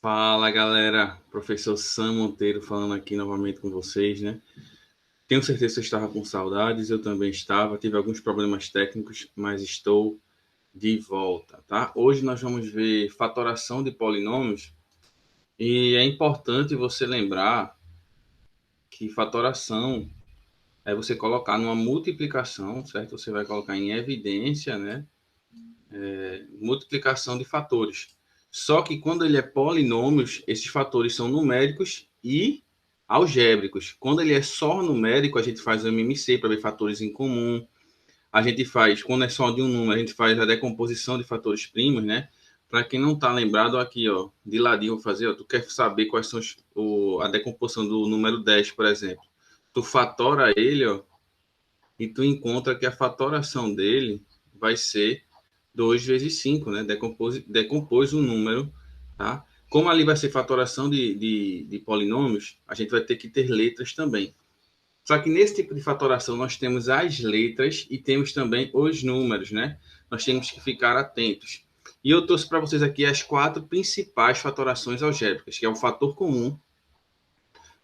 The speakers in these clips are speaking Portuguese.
Fala, galera. Professor Sam Monteiro falando aqui novamente com vocês, né? Tenho certeza que você estava com saudades, eu também estava. Tive alguns problemas técnicos, mas estou de volta, tá? Hoje nós vamos ver fatoração de polinômios e é importante você lembrar que fatoração é você colocar numa multiplicação, certo? Você vai colocar em evidência, né? Multiplicação de fatores. Só que quando ele é polinômios, esses fatores são numéricos e algébricos. Quando ele é só numérico, a gente faz o MMC para ver fatores em comum. A gente faz, quando é só de um número, a gente faz a decomposição de fatores primos, né? Para quem não está lembrado, aqui, ó, de ladinho, vou fazer, ó, tu quer saber quais são a decomposição do número 10, por exemplo. Tu fatora ele, ó, e tu encontra que a fatoração dele vai ser 2 vezes 5, né? Decompôs o número, tá? Como ali vai ser fatoração de polinômios, a gente vai ter que ter letras também. Só que nesse tipo de fatoração nós temos as letras e temos também os números, né? Nós temos que ficar atentos. E eu trouxe para vocês aqui as 4 principais fatorações algébricas, que é o fator comum,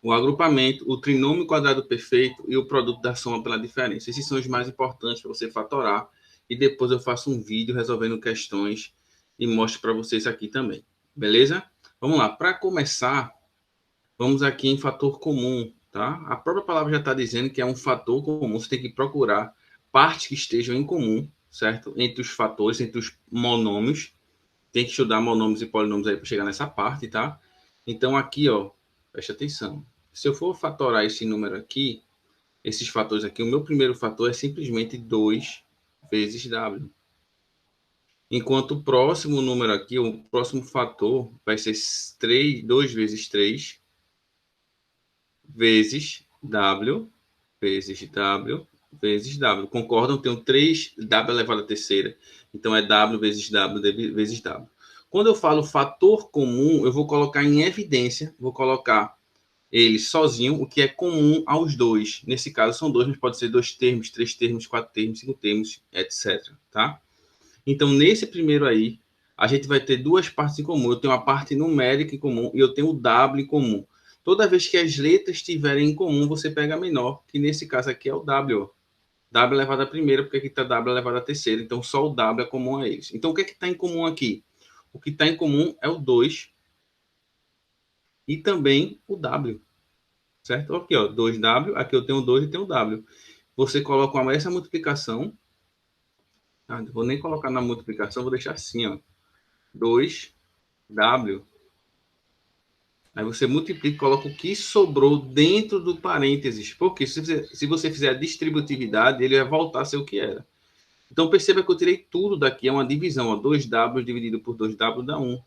o agrupamento, o trinômio quadrado perfeito e o produto da soma pela diferença. Esses são os mais importantes para você fatorar. E depois eu faço um vídeo resolvendo questões e mostro para vocês aqui também. Beleza? Vamos lá. Para começar, vamos aqui em fator comum, tá? A própria palavra já está dizendo que é um fator comum. Você tem que procurar partes que estejam em comum, certo? Entre os fatores, entre os monômios. Tem que estudar monômios e polinômios aí para chegar nessa parte, tá? Então aqui, ó, preste atenção. Se eu for fatorar esse número aqui, esses fatores aqui, o meu primeiro fator é simplesmente 2 vezes W. Enquanto o próximo número aqui, o próximo fator vai ser 2 vezes 3 vezes W, vezes W, vezes W. Concordam? Tenho 3W elevado à terceira. Então é W vezes W vezes W. Quando eu falo fator comum, eu vou colocar em evidência, vou colocar ele sozinho, o que é comum aos dois. Nesse caso são dois, mas pode ser 2 termos, 3 termos, 4 termos, 5 termos, etc. Tá? Então, nesse primeiro aí, a gente vai ter duas partes em comum. Eu tenho a parte numérica em comum e eu tenho o W em comum. Toda vez que as letras estiverem em comum, você pega a menor, que nesse caso aqui é o W. W elevado à primeira, porque aqui está W elevado à terceira. Então, só o W é comum a eles. Então, o que é que está em comum aqui? O que está em comum é o 2 e também o W, certo? Aqui, ó, 2W, aqui eu tenho 2 e tenho W. Você coloca essa multiplicação, vou nem colocar na multiplicação, vou deixar assim, ó, 2W. Aí você multiplica e coloca o que sobrou dentro do parênteses. Porque se você fizer a distributividade, ele vai voltar a ser o que era. Então perceba que eu tirei tudo daqui, é uma divisão. Ó, 2W dividido por 2W dá 1.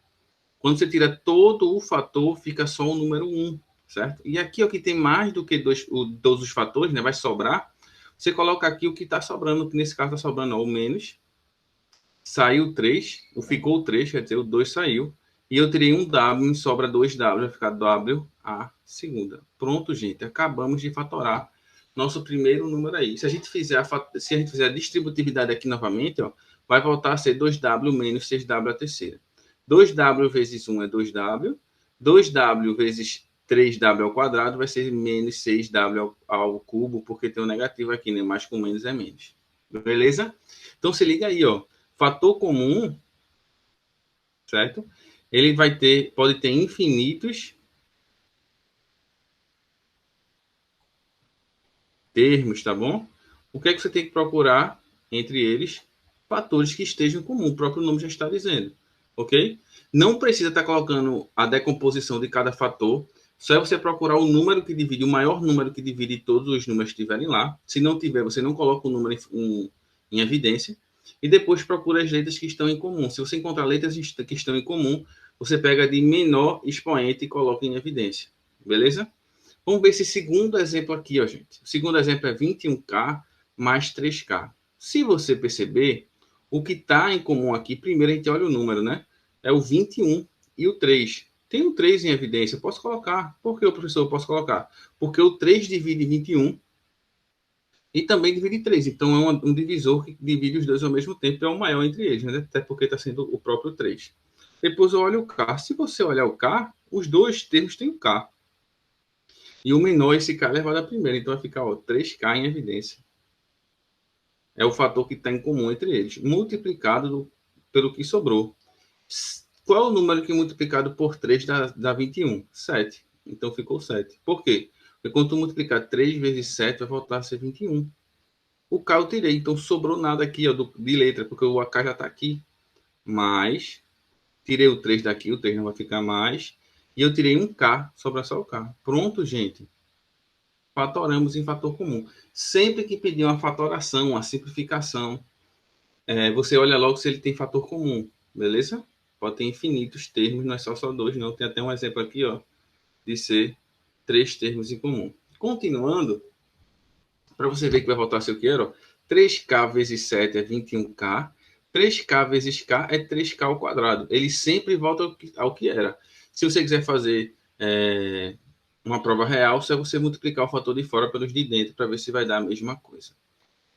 Quando você tira todo o fator, fica só o número 1, certo? E aqui, o que tem mais do que todos os fatores, né, vai sobrar. Você coloca aqui o que está sobrando, que nesse caso está sobrando o menos. Saiu 3, o ficou 3, quer dizer, o 2 saiu. E eu tirei um W, sobra 2W, vai ficar W a segunda. Pronto, gente, acabamos de fatorar nosso primeiro número aí. Se a gente fizer a distributividade aqui novamente, ó, vai voltar a ser 2W menos 6W a terceira. 2W vezes 1 é 2W. 2W vezes 3W ao quadrado vai ser menos 6W ao cubo, porque tem um negativo aqui, né? Mais com menos é menos. Beleza? Então se liga aí, ó. Fator comum, certo? Ele pode ter infinitos termos, tá bom? O que é que você tem que procurar entre eles? Fatores que estejam em comum, o próprio nome já está dizendo, ok? Não precisa estar colocando a decomposição de cada fator, só é você procurar o número que divide, o maior número que divide todos os números que estiverem lá. Se não tiver, você não coloca o número em evidência. E depois procura as letras que estão em comum. Se você encontrar letras que estão em comum, você pega de menor expoente e coloca em evidência. Beleza? Vamos ver esse segundo exemplo aqui, ó, gente. O segundo exemplo é 21K mais 3K. Se você perceber, o que está em comum aqui, primeiro a gente olha o número, né? É o 21 e o 3. Tem o 3 em evidência, eu posso colocar. Por que o professor posso colocar? Porque o 3 divide 21 e também divide 3. Então é um divisor que divide os dois ao mesmo tempo, é o maior entre eles, né? Até porque está sendo o próprio 3. Depois eu olho o K. Se você olhar o K, os dois termos têm K. E o menor, esse K é levado a primeira. Então vai ficar 3K em evidência. É o fator que está em comum entre eles, multiplicado pelo que sobrou. Qual é o número que multiplicado por 3 dá 21? 7. Então ficou 7. Por quê? Porque quando tu multiplicar 3 vezes 7, vai voltar a ser 21. O K eu tirei, então sobrou nada aqui ó, de letra, porque o AK já está aqui. Mas, tirei o 3 daqui, o 3 não vai ficar mais. E eu tirei um K, sobra só o K. Pronto, gente. Fatoramos em fator comum. Sempre que pedir uma fatoração, uma simplificação, você olha logo se ele tem fator comum, beleza? Pode ter infinitos termos, não é só dois, não. Tem até um exemplo aqui, ó, de ser 3 termos em comum. Continuando, para você ver que vai voltar a ser o que era, ó, 3K vezes 7 é 21K, 3K vezes K é 3K ao quadrado. Ele sempre volta ao que era. Se você quiser fazer uma prova real, só você multiplicar o fator de fora pelos de dentro para ver se vai dar a mesma coisa.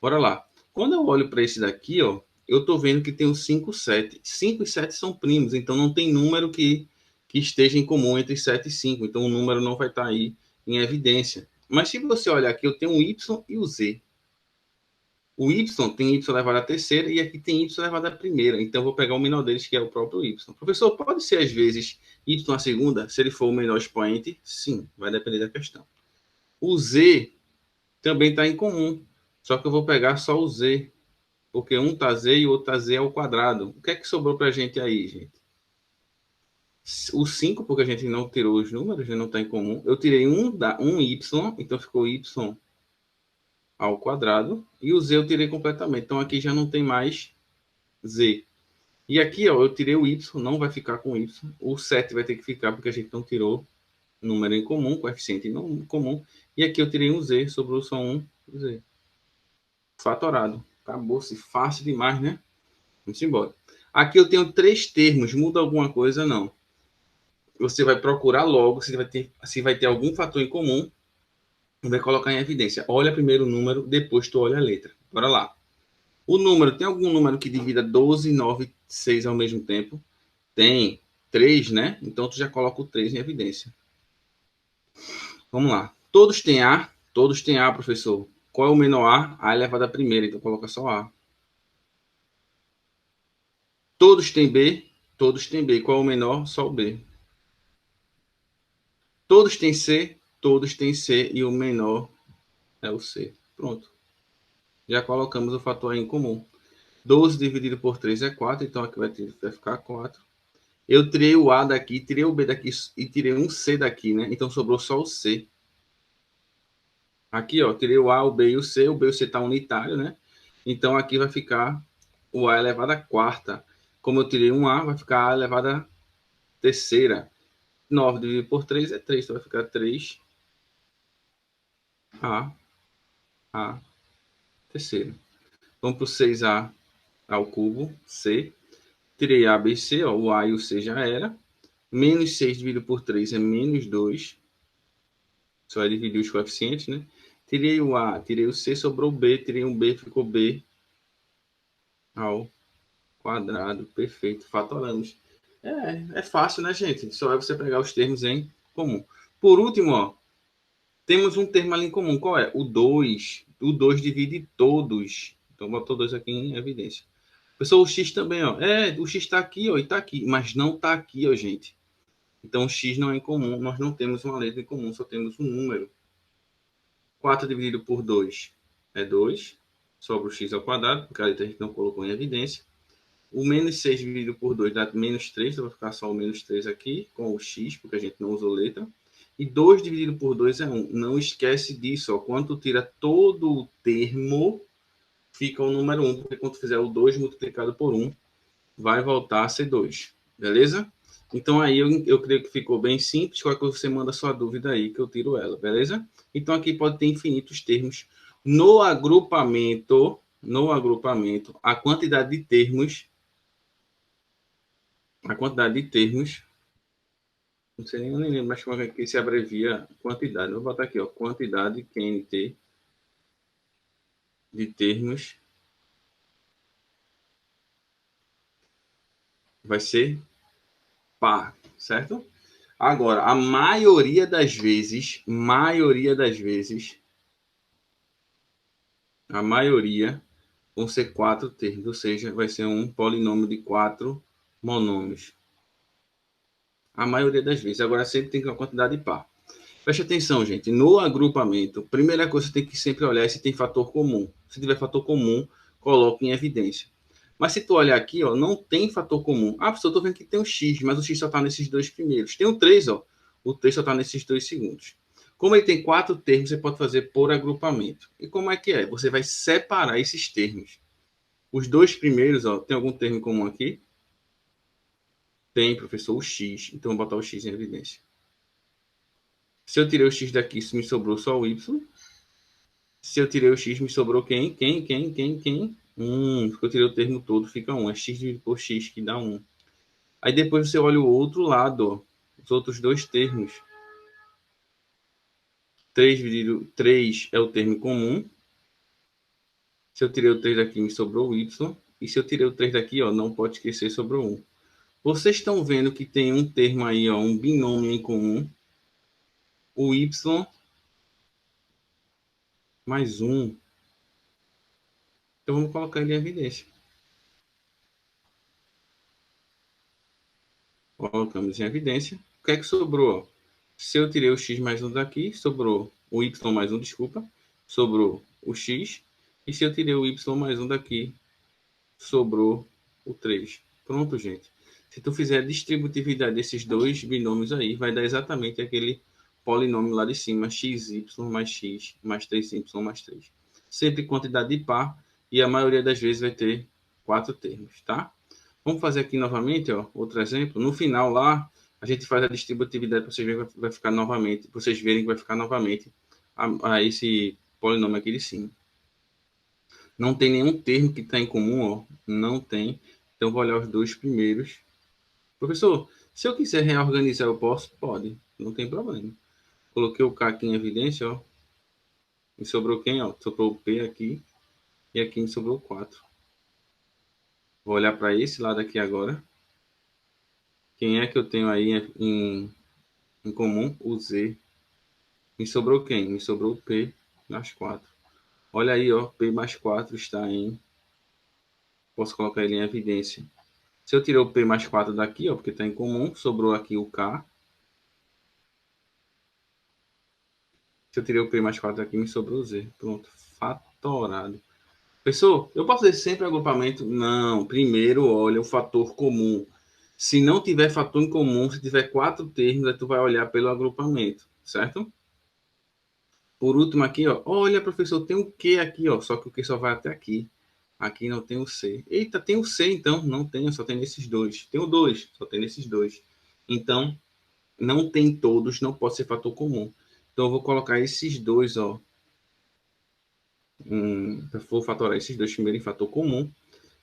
Bora lá. Quando eu olho para esse daqui, ó, eu estou vendo que tem o 5, 7. 5 e 7 são primos, então não tem número que esteja em comum entre 7 e 5. Então o número não vai estar aí em evidência. Mas se você olhar aqui, eu tenho o Y e o Z. O Y tem Y elevado à terceira e aqui tem Y elevado à primeira. Então eu vou pegar o menor deles, que é o próprio Y. Professor, pode ser às vezes Y à segunda, se ele for o menor expoente? Sim, vai depender da questão. O Z também está em comum, só que eu vou pegar só o Z, porque um tá Z e o outro tá Z ao quadrado. O que é que sobrou para a gente aí, gente? O 5, porque a gente não tirou os números, não está em comum. Eu tirei um Y, então ficou Y ao quadrado. E o Z eu tirei completamente. Então aqui já não tem mais Z. E aqui, ó, eu tirei o Y, não vai ficar com Y. O 7 vai ter que ficar, porque a gente não tirou número em comum, coeficiente em comum. E aqui eu tirei um Z, sobrou só um Z. Fatorado. Acabou-se. Fácil demais, né? Vamos embora. Aqui eu tenho 3 termos. Muda alguma coisa? Não. Você vai procurar logo se vai ter algum fator em comum e vai colocar em evidência. Olha primeiro o número, depois tu olha a letra. Bora lá. O número, tem algum número que divida 12, 9 e 6 ao mesmo tempo? Tem 3, né? Então tu já coloca o 3 em evidência. Vamos lá. Todos têm A, professor. Qual é o menor A? A elevado à primeira, então coloca só A. Todos têm B? Todos têm B. Qual é o menor? Só o B. Todos têm C? Todos têm C e o menor é o C. Pronto. Já colocamos o fator em comum. 12 dividido por 3 é 4, então aqui vai ficar 4. Eu tirei o A daqui, tirei o B daqui e tirei um C daqui, né? Então sobrou só o C. Aqui, ó, tirei o A, o B e o C. O B e o C está unitário, né? Então aqui vai ficar o A elevado à quarta. Como eu tirei um A, vai ficar A elevado à terceira. 9 dividido por 3 é 3, então vai ficar 3 A terceira. Vamos para o 6A ao cubo, C. Tirei A, B, C, ó, o A e o C já era. Menos 6 dividido por 3 é menos 2. Só vai dividir os coeficientes, né? Tirei o A, tirei o C, sobrou o B. Tirei um B, ficou B ao quadrado. Perfeito, fatoramos. É fácil, né, gente? Só é você pegar os termos em comum. Por último, ó, temos um termo ali em comum. Qual é? O 2. O 2 divide todos. Então, botou 2 aqui em evidência. Pessoal, o X também, ó. O X está aqui, ó, e está aqui. Mas não está aqui, ó, gente. Então, o X não é em comum. Nós não temos uma letra em comum, só temos um número. 4 dividido por 2 é 2. Sobra o X ao quadrado, porque a letra a gente não colocou em evidência. O menos 6 dividido por 2 dá menos 3, então vai ficar só o menos 3 aqui, com o x, porque a gente não usou letra. E 2 dividido por 2 é 1. Não esquece disso, ó. Quando tu tira todo o termo, fica o número 1, porque quando tu fizer o 2 multiplicado por 1, vai voltar a ser 2. Beleza? Então aí eu creio que ficou bem simples. Qualquer coisa você manda sua dúvida aí, que eu tiro ela, beleza? Então aqui pode ter infinitos termos. No agrupamento, a quantidade de termos, não sei nem lembro mais como é que se abrevia quantidade. Vou botar aqui, ó, quantidade QNT de termos vai ser par, certo? Agora, a maioria das vezes, a maioria vão ser 4 termos, ou seja, vai ser um polinômio de 4 monômios. A maioria das vezes. Agora, sempre tem que ter uma quantidade par. Preste atenção, gente. No agrupamento, primeira coisa que você tem que sempre olhar é se tem fator comum. Se tiver fator comum, coloque em evidência. Mas se tu olhar aqui, ó, não tem fator comum. Ah, professor, eu tô vendo que tem um X, mas o X só está nesses dois primeiros. Tem o 3, ó. O 3 só está nesses dois segundos. Como ele tem 4 termos, você pode fazer por agrupamento. E como é que é? Você vai separar esses termos. Os dois primeiros, ó, tem algum termo comum aqui? Tem, professor, o X. Então, vou botar o X em evidência. Se eu tirei o X daqui, me sobrou só o Y. Se eu tirei o X, me sobrou quem? Quem? Porque eu tirei o termo todo, fica 1. É X dividido por X que dá 1. Aí depois você olha o outro lado, ó, os outros dois termos. 3 dividido 3 é o termo comum. Se eu tirei o 3 daqui, me sobrou o Y. E se eu tirei o 3 daqui, ó, não pode esquecer, sobrou 1. Vocês estão vendo que tem um termo aí, ó, um binômio em comum. O Y mais 1. Então vamos colocar ele em evidência. Colocamos em evidência. O que é que sobrou? Se eu tirei o x mais 1 daqui, sobrou o y mais 1, desculpa. Sobrou o x. E se eu tirei o y mais 1 daqui, sobrou o 3. Pronto, gente. Se tu fizer a distributividade desses dois binômios aí, vai dar exatamente aquele polinômio lá de cima, xy mais x mais 3y mais 3. Sempre quantidade de par e a maioria das vezes vai ter 4 termos, tá? Vamos fazer aqui novamente, ó, outro exemplo. No final lá, a gente faz a distributividade para vocês verem que vai ficar novamente, para vocês verem que vai ficar novamente a esse polinômio aqui de cima. Não tem nenhum termo que está em comum, ó. Não tem. Então, vou olhar os dois primeiros. Professor, se eu quiser reorganizar, eu posso? Pode. Não tem problema. Coloquei o K aqui em evidência, ó. Me sobrou quem, ó? Sobrou o P aqui. E aqui me sobrou 4. Vou olhar para esse lado aqui agora. Quem é que eu tenho aí em comum? O Z. Me sobrou quem? Me sobrou o P mais 4. Olha aí, ó. P mais 4 está em... Posso colocar ele em evidência. Se eu tirar o P mais 4 daqui, ó, porque está em comum, sobrou aqui o K. Se eu tirei o P mais 4 aqui, me sobrou o Z. Pronto. Fatorado. Pessoal, eu posso fazer sempre agrupamento? Não. Primeiro, olha o fator comum. Se não tiver fator em comum, se tiver 4 termos, aí tu vai olhar pelo agrupamento, certo? Por último aqui, ó. Olha, professor, tem um Q aqui, ó. Só que o Q só vai até aqui. Aqui não tem o C. Eita, tem o C, então. Não tem, só tem nesses dois. Tem o 2, só tem nesses dois. Então, não tem todos, não pode ser fator comum. Então, eu vou colocar esses dois, ó. Vou fatorar esses dois primeiro em fator comum.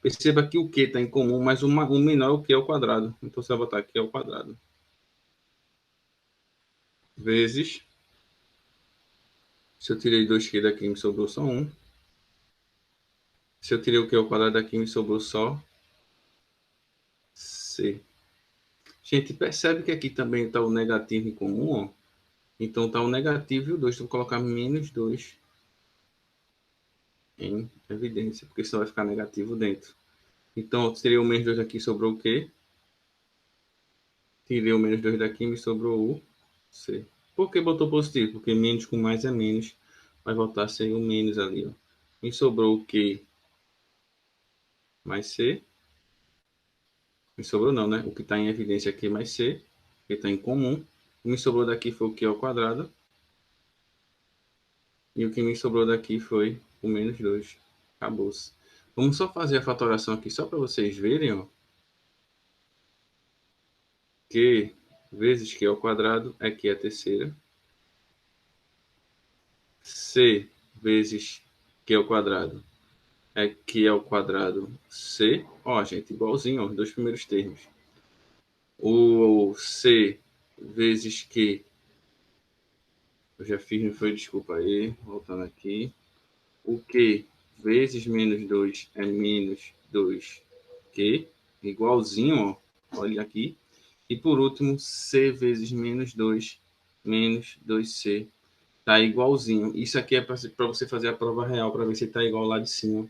Perceba que o Q está em comum, mas o menor é o Q ao quadrado. Então, você vai botar aqui ao quadrado. Vezes. Se eu tirei 2Q daqui, me sobrou só 1. Se eu tirei o Q ao quadrado daqui, me sobrou só C. Gente, percebe que aqui também está o negativo em comum, ó. Então está o negativo e o 2. Então vou colocar menos 2 em evidência, porque senão vai ficar negativo dentro. Então eu tirei o menos 2 aqui, sobrou o quê? Tirei o menos 2 daqui, me sobrou o C. Por que botou positivo? Porque menos com mais é menos. Vai voltar a ser o menos ali, ó. Me sobrou o Q mais C. Me sobrou não, né? O que está em evidência aqui mais C, que está em comum. O que me sobrou daqui foi o Q ao quadrado. E o que me sobrou daqui foi o menos 2. Acabou-se. Vamos só fazer a fatoração aqui, só para vocês verem, ó. Q vezes Q ao quadrado é Q a terceira. C vezes Q ao quadrado é Q ao quadrado C. Ó, gente, igualzinho, ó, os dois primeiros termos. O C vezes Q, eu já fiz, não foi? Desculpa aí, voltando aqui. O Q vezes menos 2 é menos 2Q, igualzinho, ó, olha aqui. E por último, C vezes menos 2C. Tá igualzinho. Isso aqui é para você fazer a prova real, para ver se está igual lá de cima.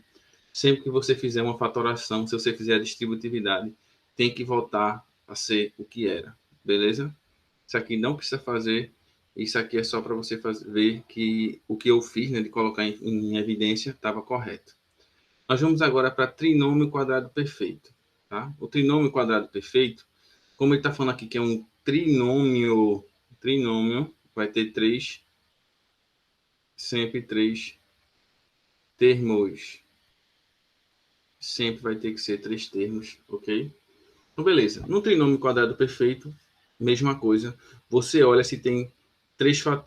Sempre que você fizer uma fatoração, se você fizer a distributividade, tem que voltar a ser o que era. Beleza? Isso aqui não precisa fazer. Isso aqui é só para você ver que o que eu fiz, né, de colocar em evidência, estava correto. Nós vamos agora para trinômio quadrado perfeito. Tá? O trinômio quadrado perfeito, como ele está falando aqui que é um trinômio, vai ter sempre três termos. Sempre vai ter que ser três termos, ok? Então, beleza. No trinômio quadrado perfeito, mesma coisa. Você olha se tem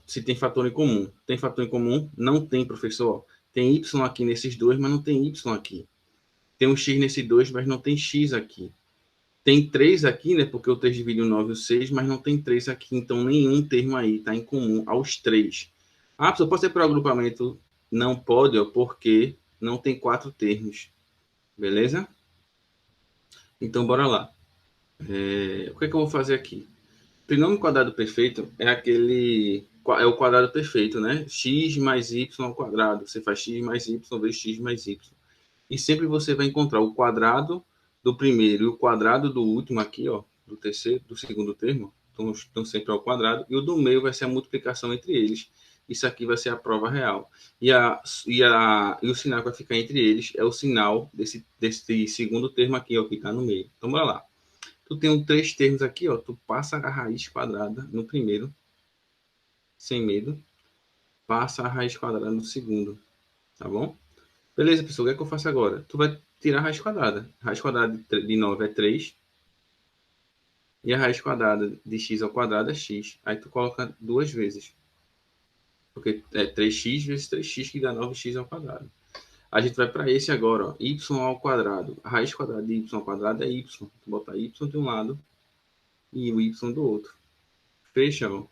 se tem fator em comum. Tem fator em comum? Não tem, professor. Tem y aqui nesses dois, mas não tem y aqui. Tem um x nesse 2, mas não tem x aqui. Tem 3 aqui, né? Porque o 3 divide o 9 e o 6, mas não tem 3 aqui. Então, nenhum termo aí está em comum aos 3. Ah, professor, pode ser por agrupamento? Não pode, ó, porque não tem 4 termos. Beleza? Então, bora lá. O que é que eu vou fazer aqui? Trinômio quadrado perfeito é o quadrado perfeito, né? X mais y ao quadrado. Você faz x mais y vezes x mais y. E sempre você vai encontrar o quadrado do primeiro e o quadrado do último aqui, ó, do terceiro, do segundo termo, estão sempre ao quadrado, e o do meio vai ser a multiplicação entre eles. Isso aqui vai ser a prova real. E o sinal que vai ficar entre eles é o sinal desse segundo termo aqui, ó, que está no meio. Então, bora lá. Tu tem três termos aqui, ó. Tu passa a raiz quadrada no primeiro, sem medo. Passa a raiz quadrada no segundo, tá bom? Beleza, pessoal, o que é que eu faço agora? Tu vai tirar a raiz quadrada. A raiz quadrada de 9 é 3. E a raiz quadrada de x ao quadrado é x. Aí tu coloca duas vezes. Porque é 3x vezes 3x que dá 9x ao quadrado. A gente vai para esse agora, ó. Y ao quadrado. A raiz quadrada de y ao quadrado é y. Tu bota y de um lado e o y do outro. Fecha, ó.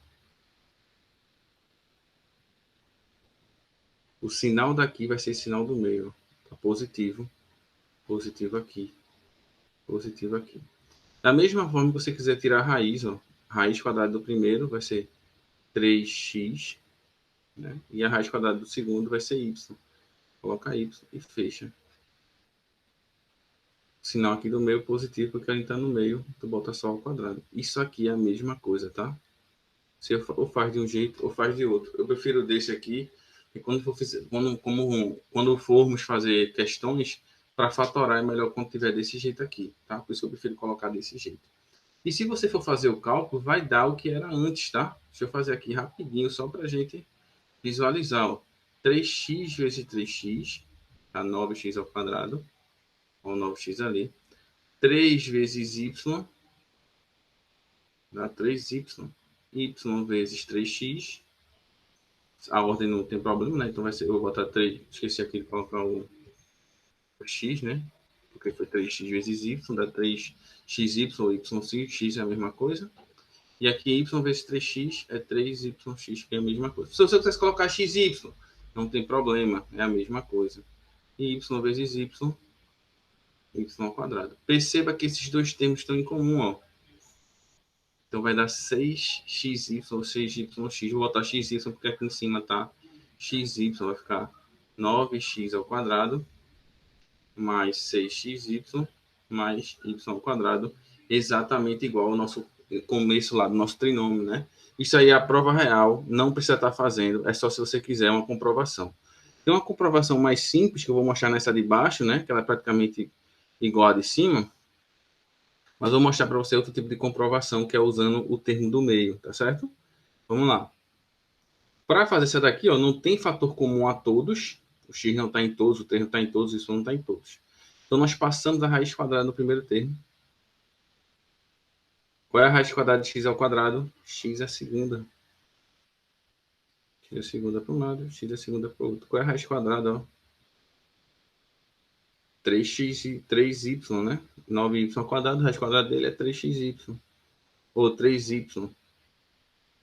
O sinal daqui vai ser sinal do meio. Tá positivo. Positivo aqui. Positivo aqui. Da mesma forma que você quiser tirar a raiz, ó. A raiz quadrada do primeiro vai ser 3x, né? E a raiz quadrada do segundo vai ser y. Coloca y e fecha. O sinal aqui do meio positivo, porque ele está no meio, tu bota só ao quadrado. Isso aqui é a mesma coisa, tá? Se eu, ou faz de um jeito ou faz de outro. Eu prefiro desse aqui, e quando formos fazer questões, para fatorar é melhor quando tiver desse jeito aqui, tá? Por isso eu prefiro colocar desse jeito. E se você for fazer o cálculo, vai dar o que era antes, tá? Deixa eu fazer aqui rapidinho, só para a gente visualizar, ó. 3x vezes 3x, tá? 9x ao quadrado, ó, 9x ali. 3 vezes y, dá 3y. Y vezes 3x, a ordem não tem problema, né? Então vai ser, eu vou botar 3, esqueci aqui de colocar o x, né? Porque foi 3x vezes y, dá 3xy ou y, x é a mesma coisa. E aqui y vezes 3x é 3yx, que é a mesma coisa. Se você quisesse colocar xy, não tem problema, é a mesma coisa. E y vezes y ao quadrado. Perceba que esses dois termos estão em comum, ó. Então vai dar 6xy ou 6yx. Vou botar xy porque aqui em cima tá xy, vai ficar 9x ao quadrado mais 6xy mais y ao quadrado, exatamente igual ao nosso começo lá do nosso trinômio, né? Isso aí é a prova real, não precisa estar fazendo, é só se você quiser uma comprovação. Tem uma comprovação mais simples que eu vou mostrar nessa de baixo, né? Que ela é praticamente igual a de cima, mas vou mostrar para você outro tipo de comprovação, que é usando o termo do meio, tá certo? Vamos lá. Para fazer essa daqui, ó, não tem fator comum a todos. O x não está em todos, o termo está em todos, isso não está em todos. Então, nós passamos a raiz quadrada no primeiro termo. Qual é a raiz quadrada de x ao quadrado? X é a segunda. X é a segunda para um lado, x é a segunda para o outro. Qual é a raiz quadrada? Ó? 3x e 3y, né? 9y ao quadrado, a raiz quadrada dele é 3xy. Ou 3y.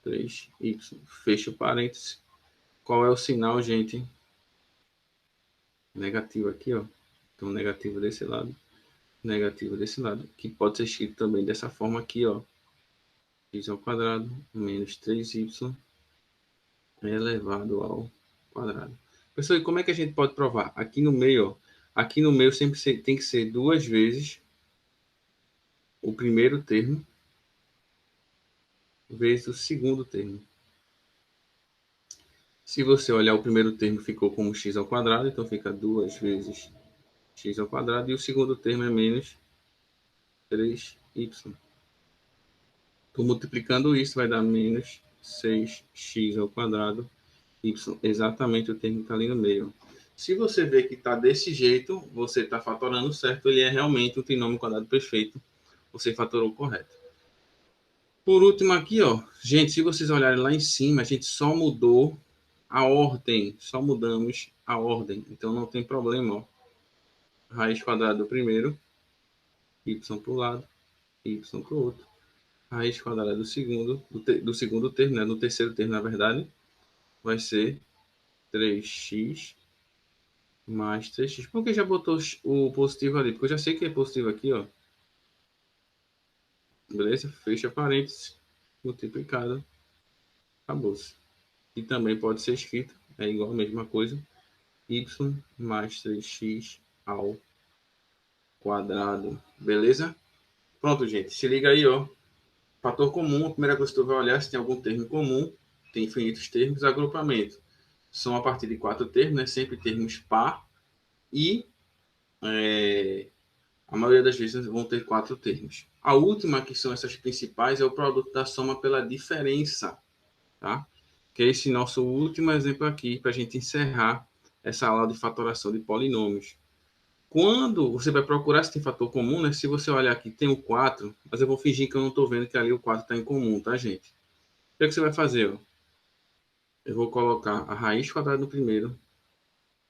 3y. Fecha o parênteses. Qual é o sinal, gente? Negativo aqui, ó. Então, negativo desse lado. Negativo desse lado. Que pode ser escrito também dessa forma aqui, ó. x ao quadrado menos 3y elevado ao quadrado. Pessoal, e como é que a gente pode provar? Aqui no meio, ó, aqui no meio sempre tem que ser duas vezes o primeiro termo vezes o segundo termo. Se você olhar o primeiro termo ficou como x ao quadrado, então fica 2 vezes x ao quadrado, e o segundo termo é menos 3y. Estou multiplicando isso, vai dar menos 6x ao quadrado, y, exatamente o termo que está ali no meio. Se você vê que está desse jeito, você está fatorando certo, ele é realmente um trinômio quadrado perfeito, você fatorou correto. Por último aqui, ó, gente, se vocês olharem lá em cima, a gente só mudou a ordem, só mudamos a ordem, então não tem problema, ó. Raiz quadrada do primeiro, y para o lado, y para o outro. Raiz quadrada do segundo, do segundo termo, né? Do terceiro termo, na verdade, vai ser 3x mais 3x. Por que já botou o positivo ali? Porque eu já sei que é positivo aqui, ó. Beleza? Fecha parênteses, multiplicado, acabou-se. E também pode ser escrito, é igual a mesma coisa, y mais 3x ao quadrado. Beleza? Pronto, gente. Se liga aí, ó. Fator comum, a primeira coisa que tu vai olhar é se tem algum termo comum. Tem infinitos termos. Agrupamento são a partir de 4 termos, né? Sempre termos par. E a maioria das vezes vão ter 4 termos. A última, que são essas principais, é o produto da soma pela diferença, tá? Que é esse nosso último exemplo aqui, para a gente encerrar essa aula de fatoração de polinômios. Quando você vai procurar se tem fator comum, né? Se você olhar aqui, tem o 4, mas eu vou fingir que eu não estou vendo que ali o 4 está em comum, tá, gente? O que é que você vai fazer? Ó? Eu vou colocar a raiz quadrada no primeiro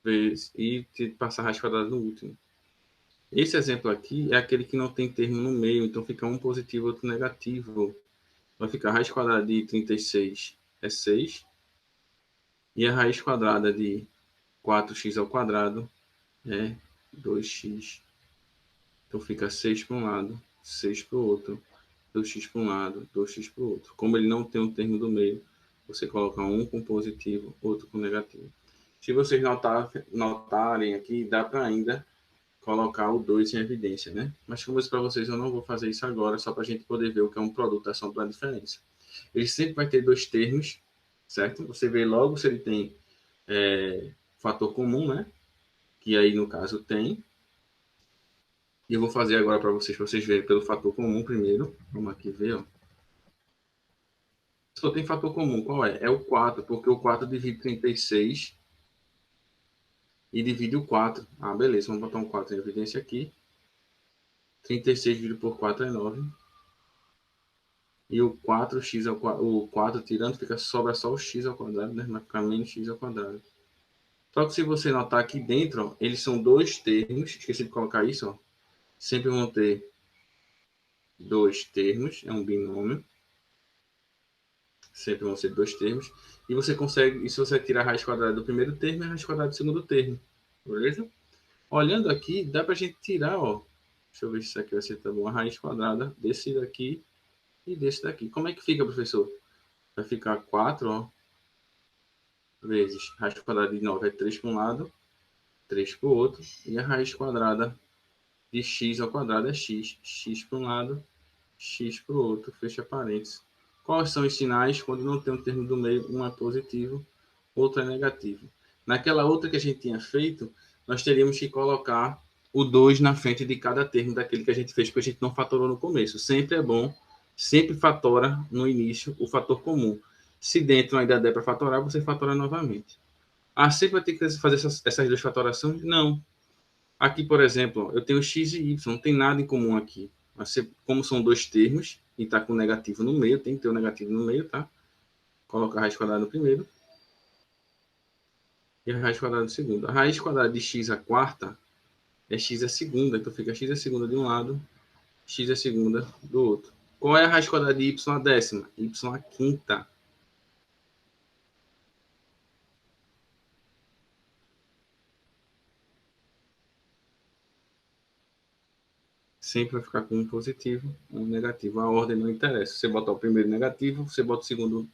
vezes e passar a raiz quadrada no último. Esse exemplo aqui é aquele que não tem termo no meio, então fica um positivo e outro negativo. Vai ficar a raiz quadrada de 36 é 6, e a raiz quadrada de 4x ao quadrado é 2x. Então fica 6 para um lado, 6 para o outro, 2x para um lado, 2x para o outro. Como ele não tem um termo do meio, você coloca um com positivo, outro com negativo. Se vocês notarem aqui, dá para ainda colocar o 2 em evidência, né? Mas como eu disse para vocês, eu não vou fazer isso agora, só para a gente poder ver o que é um produto da soma pela diferença. Ele sempre vai ter dois termos, certo? Você vê logo se ele tem fator comum, né? Que aí, no caso, tem. E eu vou fazer agora para vocês verem pelo fator comum primeiro. Vamos aqui ver, ó. Só tem fator comum, qual é? É o 4, porque o 4 divide 36 e divide o 4. Ah, beleza, vamos botar um 4 em evidência aqui. 36 dividido por 4 é 9. E o 4x ao quadrado, o 4 tirando, sobra só o x ao quadrado, né? Vai ficar menos x ao quadrado. Só que se você notar aqui dentro, ó, eles são dois termos, esqueci de colocar isso, ó. Sempre vão ter dois termos, é um binômio. Sempre vão ser dois termos. E você consegue, e se você tirar a raiz quadrada do primeiro termo, é a raiz quadrada do segundo termo. Beleza? Olhando aqui, dá pra gente tirar, ó. Deixa eu ver se isso aqui vai ser tá bom. A raiz quadrada desse daqui e desse daqui. Como é que fica, professor? Vai ficar 4, ó. Vezes raiz quadrada de 9 é 3 para um lado, 3 para o outro. E a raiz quadrada de x ao quadrado é x. X para um lado, x para o outro. Fecha parênteses. Quais são os sinais quando não tem um termo do meio? Um é positivo, outro é negativo. Naquela outra que a gente tinha feito, nós teríamos que colocar o 2 na frente de cada termo daquele que a gente fez, porque a gente não fatorou no começo. Sempre é bom, sempre fatora no início o fator comum. Se dentro ainda der para fatorar, você fatora novamente. Ah, sempre vai ter que fazer essas duas fatorações? Não. Aqui, por exemplo, eu tenho x e y, não tem nada em comum aqui. Mas como são dois termos e está com negativo no meio, tem que ter o negativo no meio, tá? Coloca a raiz quadrada no primeiro e a raiz quadrada no segundo. A raiz quadrada de x a quarta é x a segunda, então fica x a segunda de um lado, x a segunda do outro. Qual é a raiz quadrada de y a décima? Y a quinta. sempre vai ficar com um positivo, um negativo. A ordem não interessa. Se você botar o primeiro negativo, você bota o segundo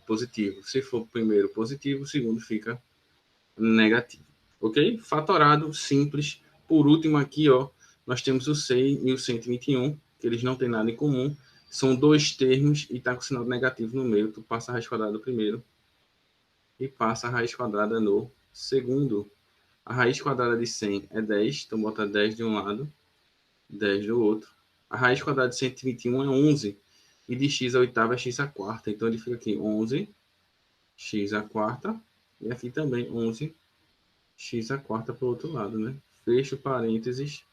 positivo. Se for o primeiro positivo, o segundo fica negativo. Ok? Fatorado, simples. Por último aqui, ó, nós temos o 100 e o 121, que eles não têm nada em comum. São dois termos e está com sinal negativo no meio. Tu passa a raiz quadrada no primeiro e passa a raiz quadrada no segundo. A raiz quadrada de 100 é 10, então bota 10 de um lado, 10 do outro. A raiz quadrada de 121 é 11, e de x a oitava é x a quarta. Então ele fica aqui 11 x a quarta, e aqui também 11 x a quarta para o outro lado, né? Fecho parênteses,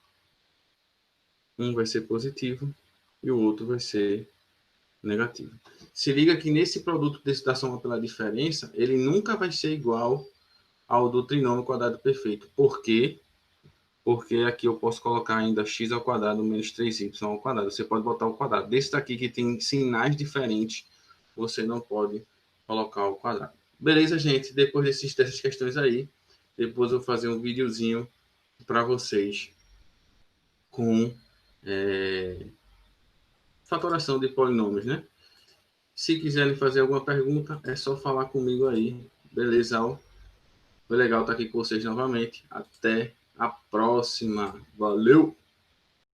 um vai ser positivo e o outro vai ser negativo. Se liga que nesse produto da soma pela diferença, ele nunca vai ser igual ao do trinômio quadrado perfeito. Por quê? Porque aqui eu posso colocar ainda x ao quadrado menos 3y ao quadrado. Você pode botar o quadrado. Desse daqui que tem sinais diferentes, você não pode colocar o quadrado. Beleza, gente? Depois dessas questões aí, depois eu vou fazer um videozinho para vocês com fatoração de polinômios, né? Se quiserem fazer alguma pergunta, é só falar comigo aí. Beleza? Foi legal estar aqui com vocês novamente. Até a próxima. Valeu!